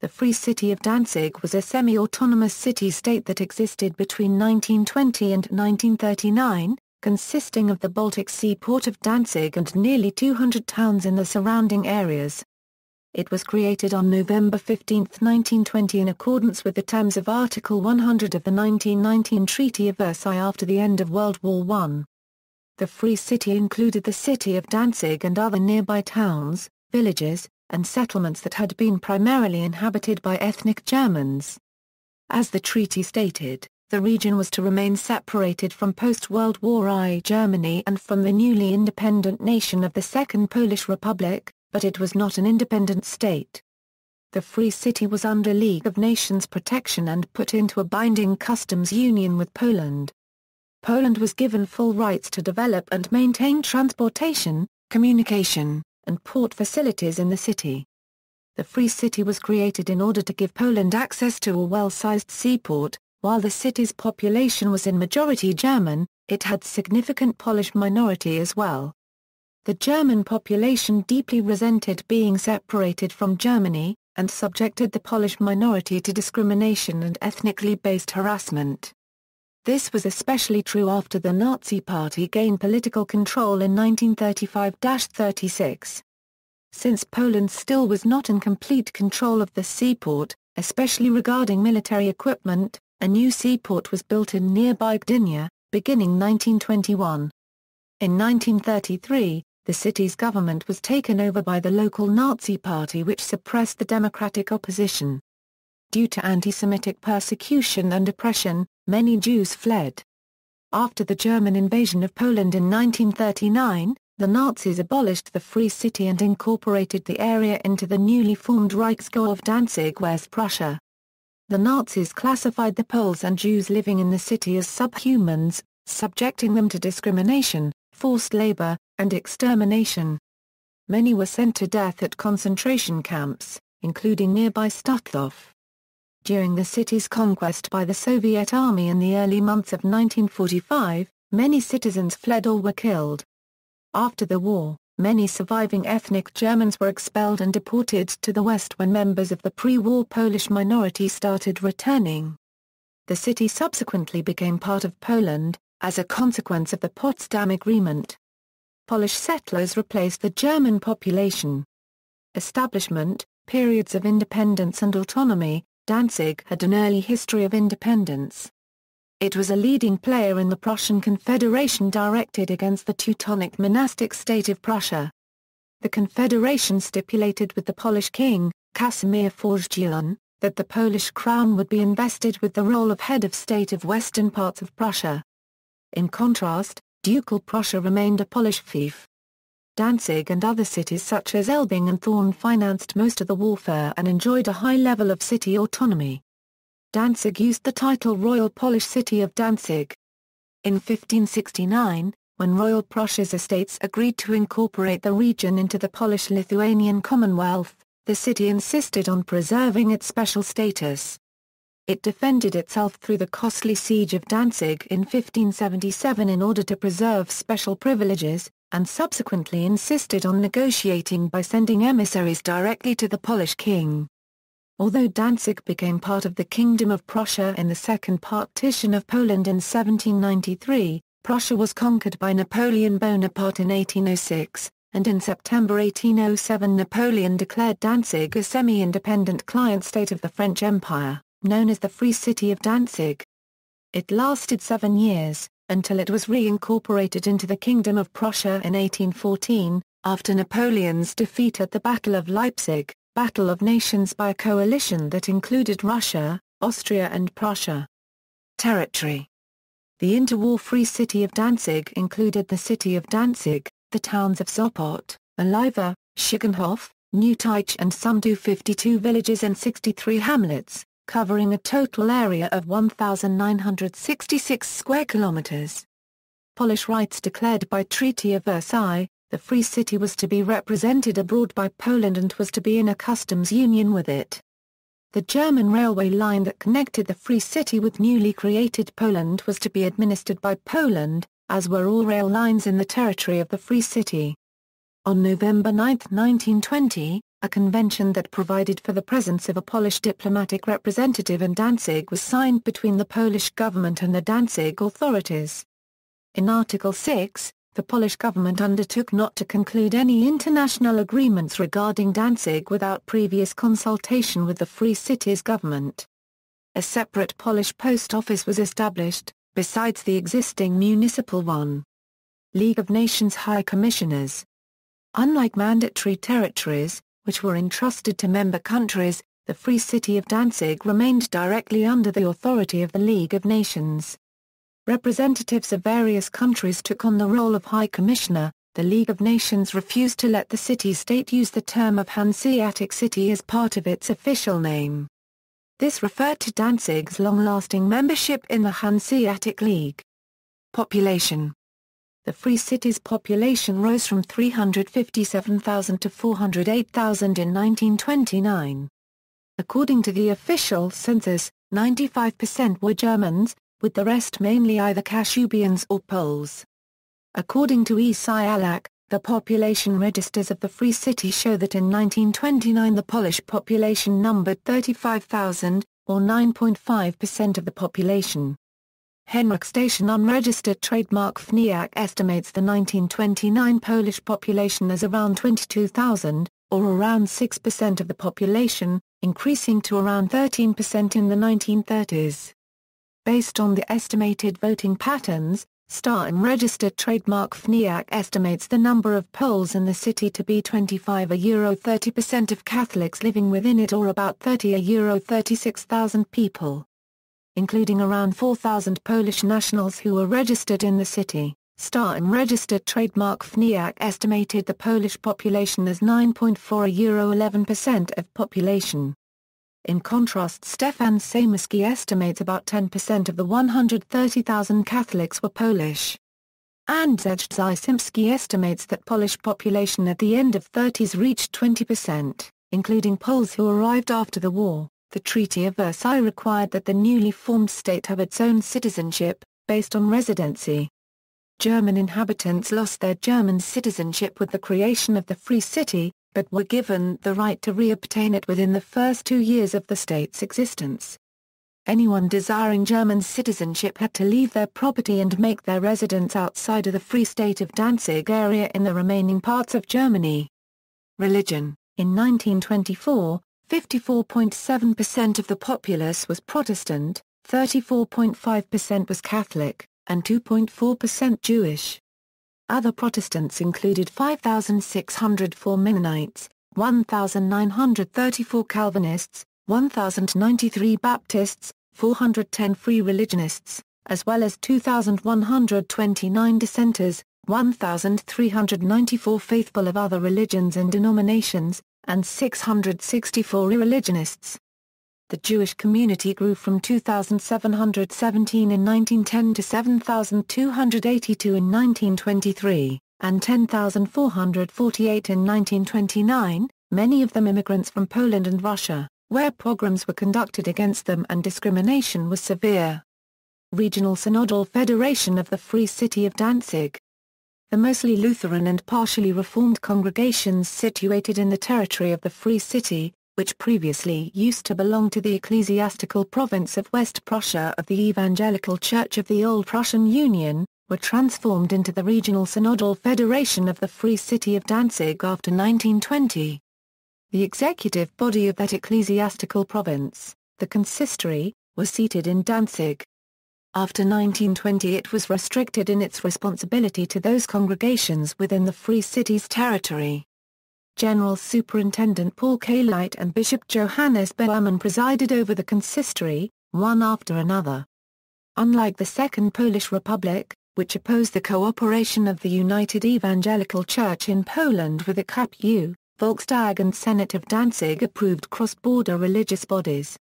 The Free City of Danzig was a semi-autonomous city-state that existed between 1920 and 1939, consisting of the Baltic Sea port of Danzig and nearly 200 towns in the surrounding areas. It was created on November 15, 1920 in accordance with the terms of Article 100 of the 1919 Treaty of Versailles after the end of World War I. The Free City included the city of Danzig and other nearby towns, villages, and settlements that had been primarily inhabited by ethnic Germans. As the treaty stated, the region was to remain separated from post-World War I Germany and from the newly independent nation of the Second Polish Republic, but it was not an independent state. The Free City was under League of Nations protection and put into a binding customs union with Poland. Poland was given full rights to develop and maintain transportation, communication, and port facilities in the city. The Free City was created in order to give Poland access to a well-sized seaport. While the city's population was in majority German, it had significant Polish minority as well. The German population deeply resented being separated from Germany, and subjected the Polish minority to discrimination and ethnically based harassment. This was especially true after the Nazi Party gained political control in 1935-36. Since Poland still was not in complete control of the seaport, especially regarding military equipment, a new seaport was built in nearby Gdynia, beginning 1921. In 1933, the city's government was taken over by the local Nazi Party which suppressed the democratic opposition. Due to anti-Semitic persecution and oppression, many Jews fled. After the German invasion of Poland in 1939, the Nazis abolished the Free City and incorporated the area into the newly formed Reichsgau of Danzig, West Prussia. The Nazis classified the Poles and Jews living in the city as subhumans, subjecting them to discrimination, forced labor, and extermination. Many were sent to death at concentration camps, including nearby Stutthof. During the city's conquest by the Soviet Army in the early months of 1945, many citizens fled or were killed. After the war, many surviving ethnic Germans were expelled and deported to the West when members of the pre-war Polish minority started returning. The city subsequently became part of Poland, as a consequence of the Potsdam Agreement. Polish settlers replaced the German population. Establishment, periods of independence and autonomy. Danzig had an early history of independence. It was a leading player in the Prussian Confederation directed against the Teutonic monastic state of Prussia. The Confederation stipulated with the Polish king, Casimir Wojtyła, that the Polish crown would be invested with the role of head of state of western parts of Prussia. In contrast, Ducal Prussia remained a Polish fief. Danzig and other cities such as Elbing and Thorn financed most of the warfare and enjoyed a high level of city autonomy. Danzig used the title Royal Polish City of Danzig. In 1569, when Royal Prussia's estates agreed to incorporate the region into the Polish-Lithuanian Commonwealth, the city insisted on preserving its special status. It defended itself through the costly siege of Danzig in 1577 in order to preserve special privileges, and subsequently insisted on negotiating by sending emissaries directly to the Polish king. Although Danzig became part of the Kingdom of Prussia in the Second Partition of Poland in 1793, Prussia was conquered by Napoleon Bonaparte in 1806, and in September 1807 Napoleon declared Danzig a semi-independent client state of the French Empire, known as the Free City of Danzig. It lasted 7 years, until it was reincorporated into the Kingdom of Prussia in 1814, after Napoleon's defeat at the Battle of Leipzig, Battle of Nations by a coalition that included Russia, Austria and Prussia. Territory. The interwar Free City of Danzig included the city of Danzig, the towns of Sopot, Oliva, Schigenhof, Neuteich and some 252 villages and 63 hamlets, covering a total area of 1,966 square kilometers. Polish rights declared by Treaty of Versailles, the Free City was to be represented abroad by Poland and was to be in a customs union with it. The German railway line that connected the Free City with newly created Poland was to be administered by Poland, as were all rail lines in the territory of the Free City. On November 9, 1920, A convention that provided for the presence of a Polish diplomatic representative in Danzig was signed between the Polish government and the Danzig authorities. In Article 6, the Polish government undertook not to conclude any international agreements regarding Danzig without previous consultation with the Free Cities government. A separate Polish post office was established, besides the existing municipal one. League of Nations High Commissioners. Unlike mandatory territories, which were entrusted to member countries, the Free City of Danzig remained directly under the authority of the League of Nations. Representatives of various countries took on the role of High Commissioner. The League of Nations refused to let the city-state use the term of Hanseatic City as part of its official name. This referred to Danzig's long-lasting membership in the Hanseatic League. Population. The Free City's population rose from 357,000 to 408,000 in 1929. According to the official census, 95% were Germans, with the rest mainly either Kashubians or Poles. According to ESIALAC, the population registers of the Free City show that in 1929 the Polish population numbered 35,000, or 9.5% of the population. Henryk Station unregistered trademark FNIAC estimates the 1929 Polish population as around 22,000, or around 6% of the population, increasing to around 13% in the 1930s. Based on the estimated voting patterns, Star unregistered trademark FNIAC estimates the number of Poles in the city to be 25 30% of Catholics living within it, or about 30 36,000 people. Including around 4,000 Polish nationals who were registered in the city, Star unregistered trademark FNIAC estimated the Polish population as 9.4 11% of population. In contrast, Stefan Samoski estimates about 10% of the 130,000 Catholics were Polish. Andrzej Zajsimski estimates that Polish population at the end of 30s reached 20%, including Poles who arrived after the war. The Treaty of Versailles required that the newly formed state have its own citizenship, based on residency. German inhabitants lost their German citizenship with the creation of the Free City, but were given the right to reobtain it within the first 2 years of the state's existence. Anyone desiring German citizenship had to leave their property and make their residence outside of the Free State of Danzig area in the remaining parts of Germany. Religion. In 1924, 54.7% of the populace was Protestant, 34.5% was Catholic, and 2.4% Jewish. Other Protestants included 5,604 Mennonites, 1,934 Calvinists, 1,093 Baptists, 410 Free Religionists, as well as 2,129 Dissenters, 1,394 faithful of other religions and denominations, and 664 irreligionists. The Jewish community grew from 2,717 in 1910 to 7,282 in 1923, and 10,448 in 1929, many of them immigrants from Poland and Russia, where pogroms were conducted against them and discrimination was severe. Regional Synodal Federation of the Free City of Danzig. The mostly Lutheran and partially Reformed congregations situated in the territory of the Free City, which previously used to belong to the ecclesiastical province of West Prussia of the Evangelical Church of the Old Prussian Union, were transformed into the Regional Synodal Federation of the Free City of Danzig after 1920. The executive body of that ecclesiastical province, the consistory, was seated in Danzig. After 1920 it was restricted in its responsibility to those congregations within the Free City's territory. General Superintendent Paul Kahleit and Bishop Johannes Baumann presided over the consistory, one after another. Unlike the Second Polish Republic, which opposed the cooperation of the United Evangelical Church in Poland with the KPU, Volkstag and Senate of Danzig approved cross-border religious bodies.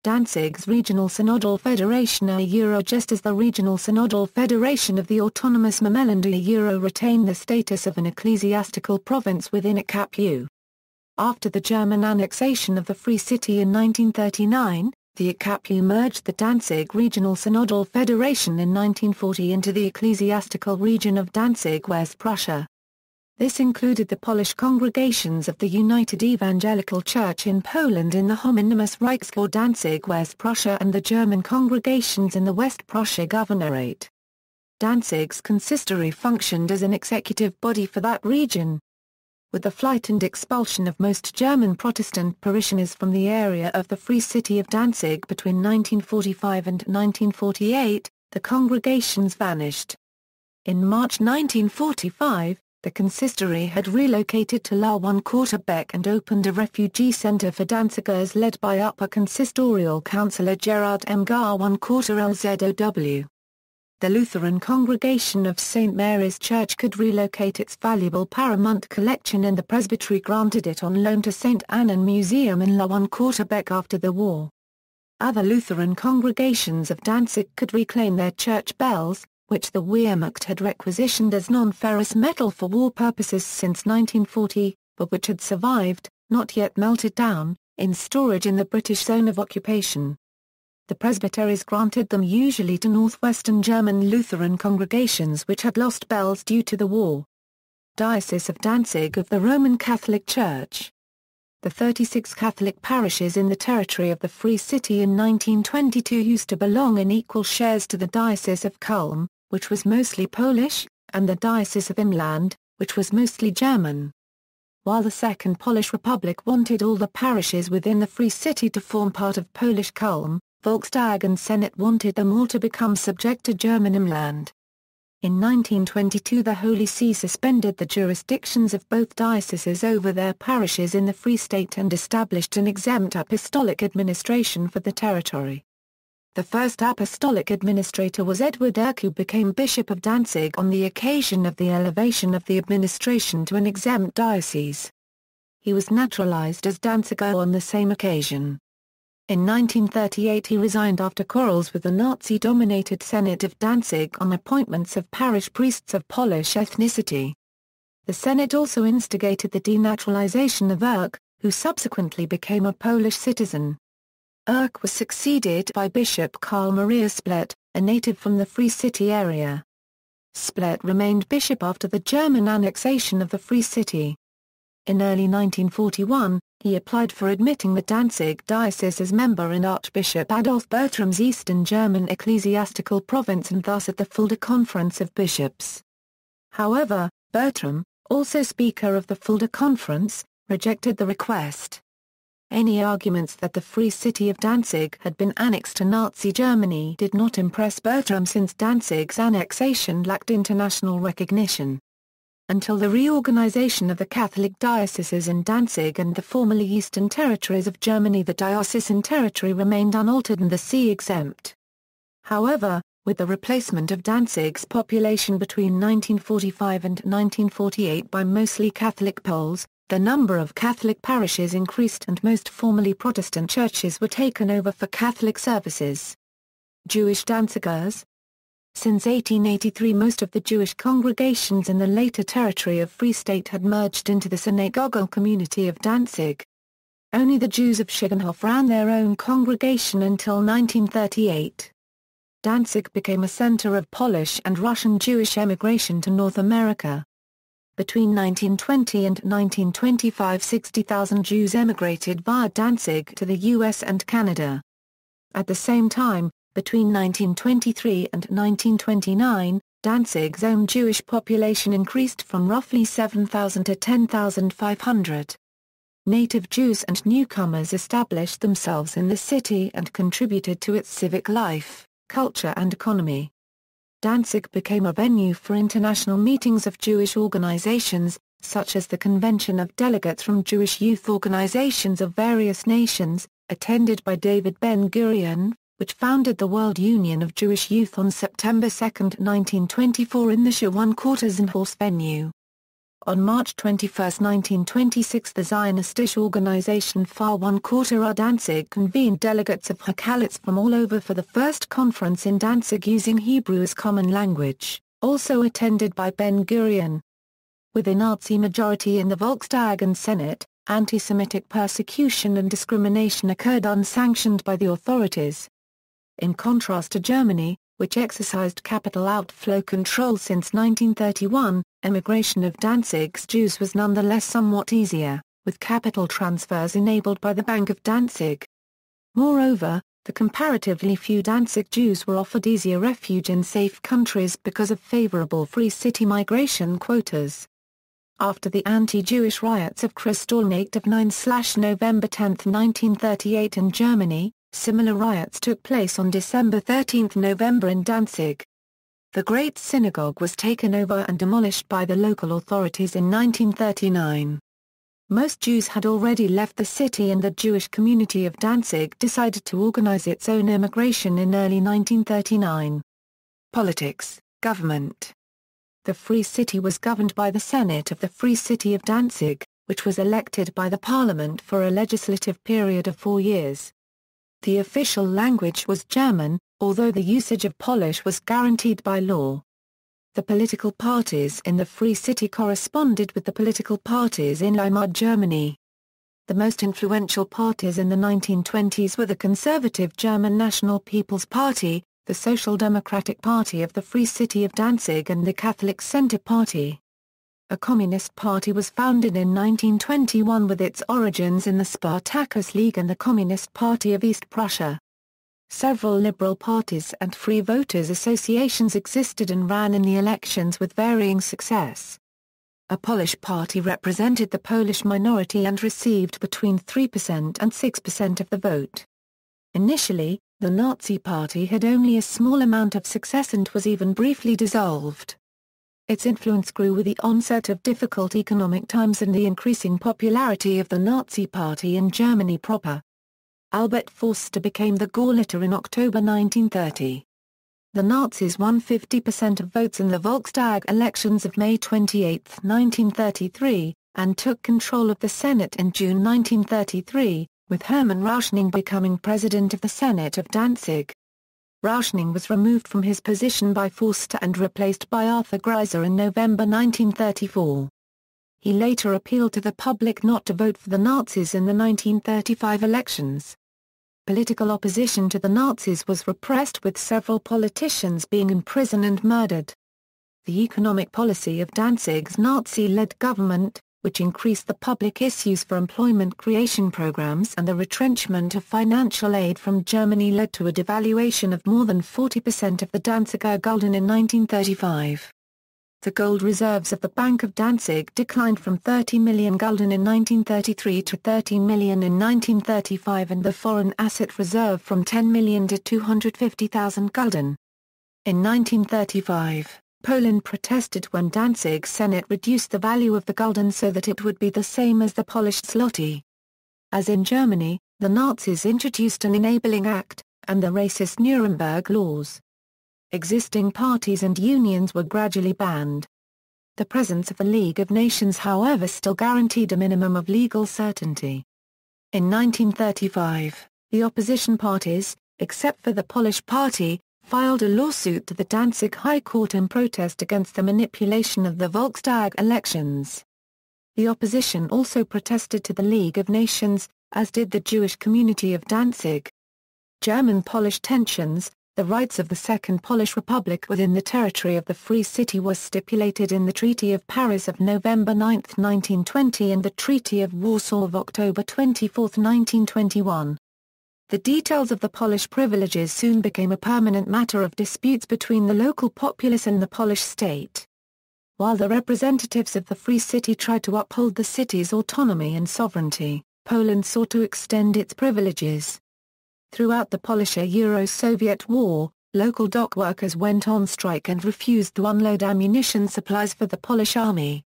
Danzig's Regional Synodal Federation just as the Regional Synodal Federation of the Autonomous Memeland retained the status of an ecclesiastical province within a KPU. After the German annexation of the Free City in 1939, the KPU merged the Danzig Regional Synodal Federation in 1940 into the ecclesiastical region of Danzig, West Prussia. This included the Polish congregations of the United Evangelical Church in Poland in the homonymous Reichsort Danzig, West Prussia, and the German congregations in the West Prussia Governorate. Danzig's consistory functioned as an executive body for that region. With the flight and expulsion of most German Protestant parishioners from the area of the Free City of Danzig between 1945 and 1948, the congregations vanished. In March 1945, the consistory had relocated to La One-Quarterbeck and opened a refugee center for Danzigers led by Upper Consistorial Councillor Gerard M. Gar One-Quarter LZOW. The Lutheran congregation of St. Mary's Church could relocate its valuable Paramount collection, and the presbytery granted it on loan to St. Annan Museum in La One-Quarterbeck after the war. Other Lutheran congregations of Danzig could reclaim their church bells, which the Wehrmacht had requisitioned as non-ferrous metal for war purposes since 1940, but which had survived, not yet melted down, in storage in the British zone of occupation. The presbyteries granted them usually to northwestern German Lutheran congregations which had lost bells due to the war. Diocese of Danzig of the Roman Catholic Church. The 36 Catholic parishes in the territory of the Free City in 1922 used to belong in equal shares to the Diocese of Culm, which was mostly Polish, and the Diocese of Imland, which was mostly German. While the Second Polish Republic wanted all the parishes within the Free City to form part of Polish Culm, Volksdag and Senate wanted them all to become subject to German Imland. In 1922 the Holy See suspended the jurisdictions of both dioceses over their parishes in the Free State and established an exempt apostolic administration for the territory. The first apostolic administrator was Edward Erck, who became Bishop of Danzig on the occasion of the elevation of the administration to an exempt diocese. He was naturalized as Danziger on the same occasion. In 1938 he resigned after quarrels with the Nazi-dominated Senate of Danzig on appointments of parish priests of Polish ethnicity. The Senate also instigated the denaturalization of Erck, who subsequently became a Polish citizen. Erck was succeeded by Bishop Karl Maria Splet, a native from the Free City area. Splet remained bishop after the German annexation of the Free City. In early 1941, he applied for admitting the Danzig diocese as member in Archbishop Adolf Bertram's Eastern German ecclesiastical province and thus at the Fulda Conference of Bishops. However, Bertram, also Speaker of the Fulda Conference, rejected the request. Any arguments that the Free City of Danzig had been annexed to Nazi Germany did not impress Bertram, since Danzig's annexation lacked international recognition. Until the reorganization of the Catholic dioceses in Danzig and the formerly Eastern Territories of Germany, the diocesan territory remained unaltered and the see exempt. However, with the replacement of Danzig's population between 1945 and 1948 by mostly Catholic Poles, the number of Catholic parishes increased and most formerly Protestant churches were taken over for Catholic services. Jewish Danzigers. Since 1883 most of the Jewish congregations in the later territory of Free State had merged into the synagogal community of Danzig. Only the Jews of Schiegenhof ran their own congregation until 1938. Danzig became a center of Polish and Russian Jewish emigration to North America. Between 1920 and 1925 60,000 Jews emigrated via Danzig to the US and Canada. At the same time, between 1923 and 1929, Danzig's own Jewish population increased from roughly 7,000 to 10,500. Native Jews and newcomers established themselves in the city and contributed to its civic life, culture and economy. Danzig became a venue for international meetings of Jewish organizations, such as the Convention of Delegates from Jewish Youth Organizations of various nations, attended by David Ben-Gurion, which founded the World Union of Jewish Youth on September 2, 1924 in the Shawan Quarters and Horse venue. On March 21, 1926 the Zionistic organization Far One Quarter Danzig convened delegates of Hakalits from all over for the first conference in Danzig using Hebrew as common language, also attended by Ben-Gurion. With a Nazi majority in the Volksdag and Senate, anti-Semitic persecution and discrimination occurred unsanctioned by the authorities. In contrast to Germany, which exercised capital outflow control since 1931, Emigration of Danzig's Jews was nonetheless somewhat easier, with capital transfers enabled by the Bank of Danzig. Moreover, the comparatively few Danzig Jews were offered easier refuge in safe countries because of favorable free city migration quotas. After the anti-Jewish riots of Kristallnacht of 9/November 10, 1938 in Germany, similar riots took place on December 13 November in Danzig. The Great Synagogue was taken over and demolished by the local authorities in 1939. Most Jews had already left the city and the Jewish community of Danzig decided to organize its own immigration in early 1939. Politics, government. The Free City was governed by the Senate of the Free City of Danzig, which was elected by the Parliament for a legislative period of 4 years. The official language was German, although the usage of Polish was guaranteed by law. The political parties in the Free City corresponded with the political parties in Weimar Germany. The most influential parties in the 1920s were the conservative German National People's Party, the Social Democratic Party of the Free City of Danzig and the Catholic Centre Party. A communist party was founded in 1921 with its origins in the Spartacus League and the Communist Party of East Prussia. Several liberal parties and free voters associations existed and ran in the elections with varying success. A Polish party represented the Polish minority and received between 3% and 6% of the vote. Initially, the Nazi Party had only a small amount of success and was even briefly dissolved. Its influence grew with the onset of difficult economic times and the increasing popularity of the Nazi Party in Germany proper. Albert Forster became the Gauleiter in October 1930. The Nazis won 50% of votes in the Volkstag elections of May 28, 1933, and took control of the Senate in June 1933, with Hermann Rauschning becoming president of the Senate of Danzig. Rauschning was removed from his position by Forster and replaced by Arthur Greiser in November 1934. He later appealed to the public not to vote for the Nazis in the 1935 elections. Political opposition to the Nazis was repressed with several politicians being imprisoned and murdered. The economic policy of Danzig's Nazi-led government, which increased the public issues for employment creation programs and the retrenchment of financial aid from Germany led to a devaluation of more than 40% of the Danziger Gulden in 1935. The gold reserves of the Bank of Danzig declined from 30 million Gulden in 1933 to 13 million in 1935 and the foreign asset reserve from 10 million to 250,000 Gulden. In 1935, Poland protested when Danzig's Senate reduced the value of the Gulden so that it would be the same as the Polish zloty. As in Germany, the Nazis introduced an enabling act, and the racist Nuremberg laws. Existing parties and unions were gradually banned. The presence of the League of Nations however still guaranteed a minimum of legal certainty. In 1935, the opposition parties, except for the Polish Party, filed a lawsuit to the Danzig High Court in protest against the manipulation of the Volkstag elections. The opposition also protested to the League of Nations, as did the Jewish community of Danzig. German-Polish tensions, the rights of the Second Polish Republic within the territory of the Free City was stipulated in the Treaty of Paris of November 9, 1920 and the Treaty of Warsaw of October 24, 1921. The details of the Polish privileges soon became a permanent matter of disputes between the local populace and the Polish state. While the representatives of the Free City tried to uphold the city's autonomy and sovereignty, Poland sought to extend its privileges. Throughout the Polish-Euro-Soviet War, local dock workers went on strike and refused to unload ammunition supplies for the Polish army.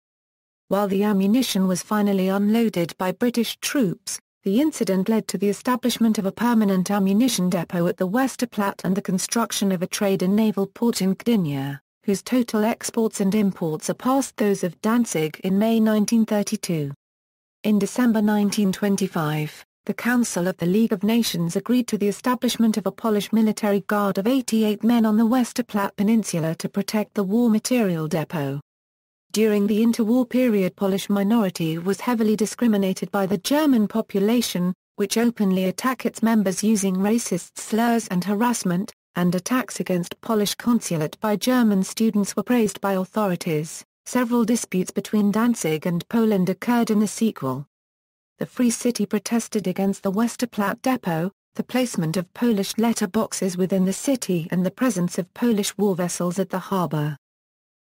While the ammunition was finally unloaded by British troops, the incident led to the establishment of a permanent ammunition depot at the Westerplatte and the construction of a trade and naval port in Gdynia, whose total exports and imports surpassed those of Danzig in May 1932. In December 1925, the Council of the League of Nations agreed to the establishment of a Polish military guard of 88 men on the Westerplatte Peninsula to protect the war material depot. During the interwar period, Polish minority was heavily discriminated by the German population, which openly attacked its members using racist slurs and harassment, and attacks against Polish consulate by German students were praised by authorities. Several disputes between Danzig and Poland occurred in the sequel. The Free City protested against the Westerplatte depot, the placement of Polish letterboxes within the city and the presence of Polish war vessels at the harbour.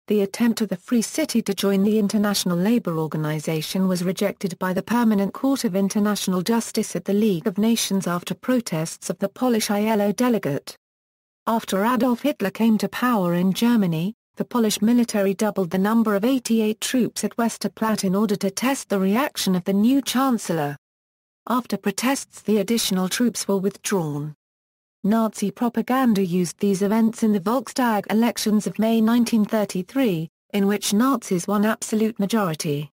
The attempt of the Free City to join the International Labour Organization was rejected by the Permanent Court of International Justice at the League of Nations after protests of the Polish ILO delegate. After Adolf Hitler came to power in Germany, the Polish military doubled the number of 88 troops at Westerplatte in order to test the reaction of the new chancellor. After protests, the additional troops were withdrawn. Nazi propaganda used these events in the Volkstag elections of May 1933, in which Nazis won absolute majority.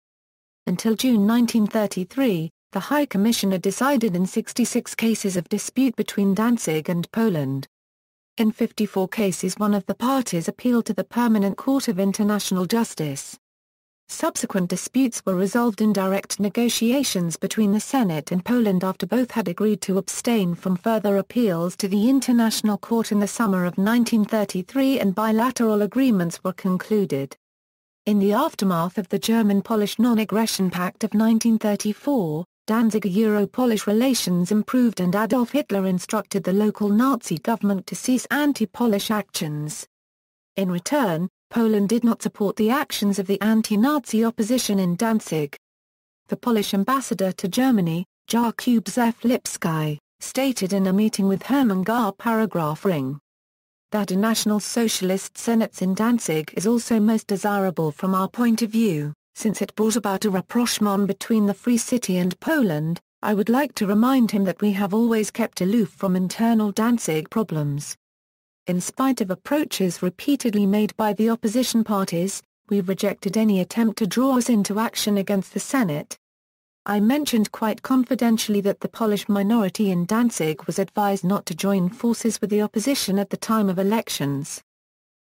Until June 1933, the High Commissioner decided in 66 cases of dispute between Danzig and Poland. In 54 cases, one of the parties appealed to the Permanent Court of International Justice. Subsequent disputes were resolved in direct negotiations between the Senate and Poland after both had agreed to abstain from further appeals to the International Court in the summer of 1933, and bilateral agreements were concluded. In the aftermath of the German-Polish Non-Aggression Pact of 1934, Danzig-Euro-Polish relations improved and Adolf Hitler instructed the local Nazi government to cease anti-Polish actions. In return, Poland did not support the actions of the anti-Nazi opposition in Danzig. The Polish ambassador to Germany, Jakub Lipski, stated in a meeting with Hermann Gar paragraph ring that a National Socialist Senate in Danzig is also most desirable from our point of view, since it brought about a rapprochement between the Free City and Poland. I would like to remind him that we have always kept aloof from internal Danzig problems. In spite of approaches repeatedly made by the opposition parties, we rejected any attempt to draw us into action against the Senate. I mentioned quite confidentially that the Polish minority in Danzig was advised not to join forces with the opposition at the time of elections.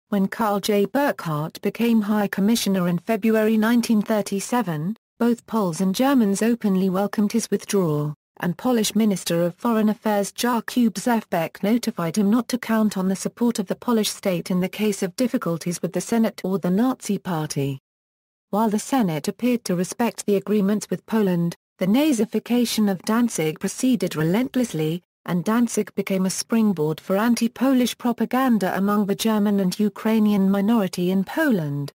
When Karl J. Burckhardt became High Commissioner in February 1937, both Poles and Germans openly welcomed his withdrawal, and Polish Minister of Foreign Affairs Jakub Zefbek notified him not to count on the support of the Polish state in the case of difficulties with the Senate or the Nazi Party. While the Senate appeared to respect the agreements with Poland, the Nazification of Danzig proceeded relentlessly, and Danzig became a springboard for anti-Polish propaganda among the German and Ukrainian minority in Poland.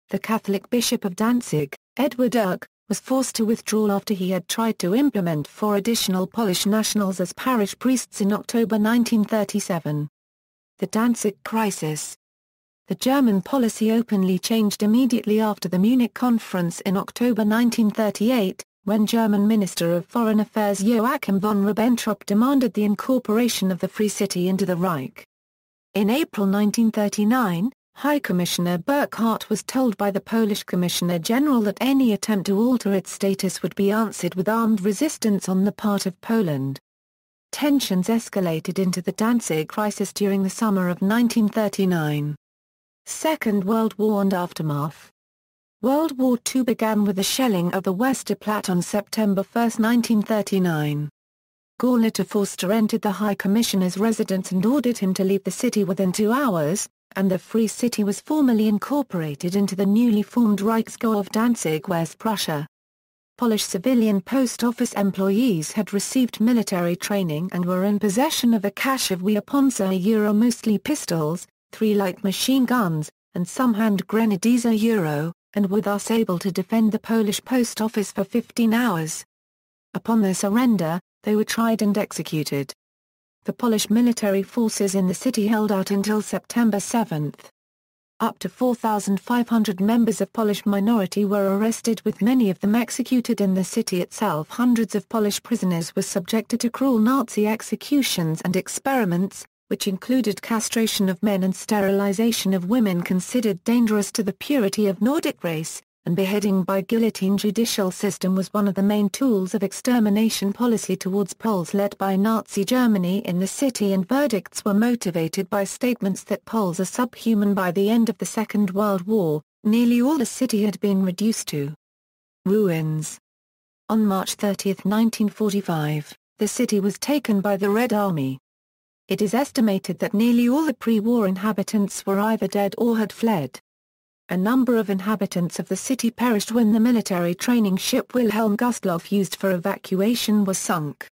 The Catholic Bishop of Danzig, Edward Uck, was forced to withdraw after he had tried to implement 4 additional Polish nationals as parish priests in October 1937. The Danzig crisis. The German policy openly changed immediately after the Munich Conference in October 1938, when German Minister of Foreign Affairs Joachim von Ribbentrop demanded the incorporation of the Free City into the Reich. In April 1939, High Commissioner Burckhardt was told by the Polish Commissioner General that any attempt to alter its status would be answered with armed resistance on the part of Poland. Tensions escalated into the Danzig crisis during the summer of 1939. Second World War and aftermath. World War II began with the shelling of the Westerplatte on September 1, 1939. Gorliter Forster entered the High Commissioner's residence and ordered him to leave the city within 2 hours, and the Free City was formally incorporated into the newly formed Reichsgau of Danzig, West Prussia. Polish civilian post office employees had received military training and were in possession of a cache of Weaponzer mostly pistols, 3 light machine guns, and some hand grenades and were thus able to defend the Polish post office for 15 hours. Upon their surrender, they were tried and executed. The Polish military forces in the city held out until September 7. Up to 4,500 members of Polish minority were arrested, with many of them executed in the city itself. Hundreds of Polish prisoners were subjected to cruel Nazi executions and experiments, which included castration of men and sterilization of women considered dangerous to the purity of Nordic race, and beheading by guillotine. Judicial system was one of the main tools of extermination policy towards Poles led by Nazi Germany in the city, and verdicts were motivated by statements that Poles are subhuman. By the end of the Second World War, nearly all the city had been reduced to ruins. On March 30, 1945, the city was taken by the Red Army. It is estimated that nearly all the pre-war inhabitants were either dead or had fled. A number of inhabitants of the city perished when the military training ship Wilhelm Gustloff used for evacuation was sunk.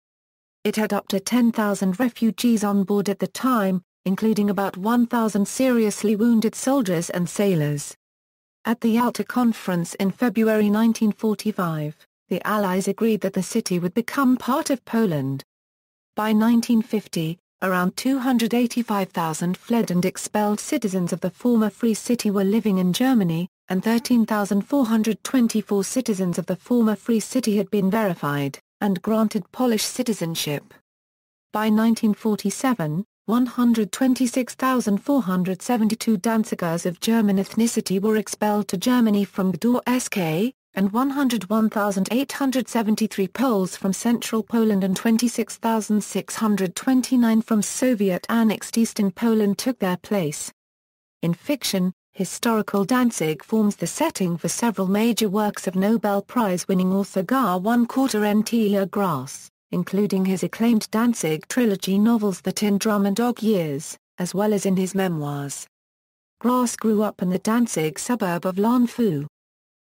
It had up to 10,000 refugees on board at the time, including about 1,000 seriously wounded soldiers and sailors. At the Yalta Conference in February 1945, the Allies agreed that the city would become part of Poland. By 1950, around 285,000 fled and expelled citizens of the former Free City were living in Germany, and 13,424 citizens of the former Free City had been verified and granted Polish citizenship. By 1947, 126,472 Danzigers of German ethnicity were expelled to Germany from Gdańsk, and 101,873 Poles from central Poland and 26,629 from Soviet-annexed eastern Poland took their place. In fiction, historical Danzig forms the setting for several major works of Nobel Prize-winning author Gar 1/4 N.T. Grass, including his acclaimed Danzig trilogy novels The Tin Drum and Dog Years, as well as in his memoirs. Grass grew up in the Danzig suburb of Lanfu.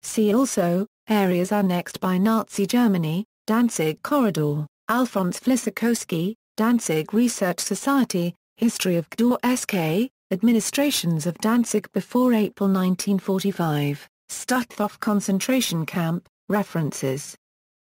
See also, areas annexed by Nazi Germany, Danzig Corridor, Alphonse Flisakowski, Danzig Research Society, History of Gdańsk, Administrations of Danzig before April 1945, Stutthof concentration camp, references.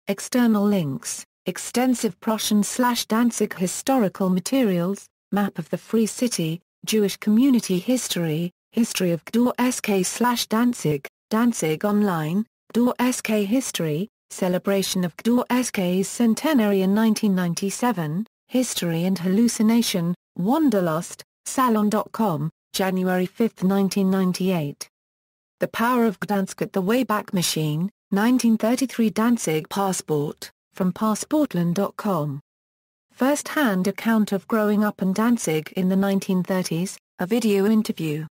External links, extensive Prussian/Danzig historical materials, map of the Free City, Jewish community history, history of Gdańsk/Danzig, Danzig Online, Gdańsk History, celebration of Gdańsk's centenary in 1997, History and Hallucination, Wanderlust, Salon.com, January 5, 1998. The Power of Gdansk at the Wayback Machine, 1933 Danzig Passport, from Passportland.com. First-hand account of growing up in Danzig in the 1930s, a video interview.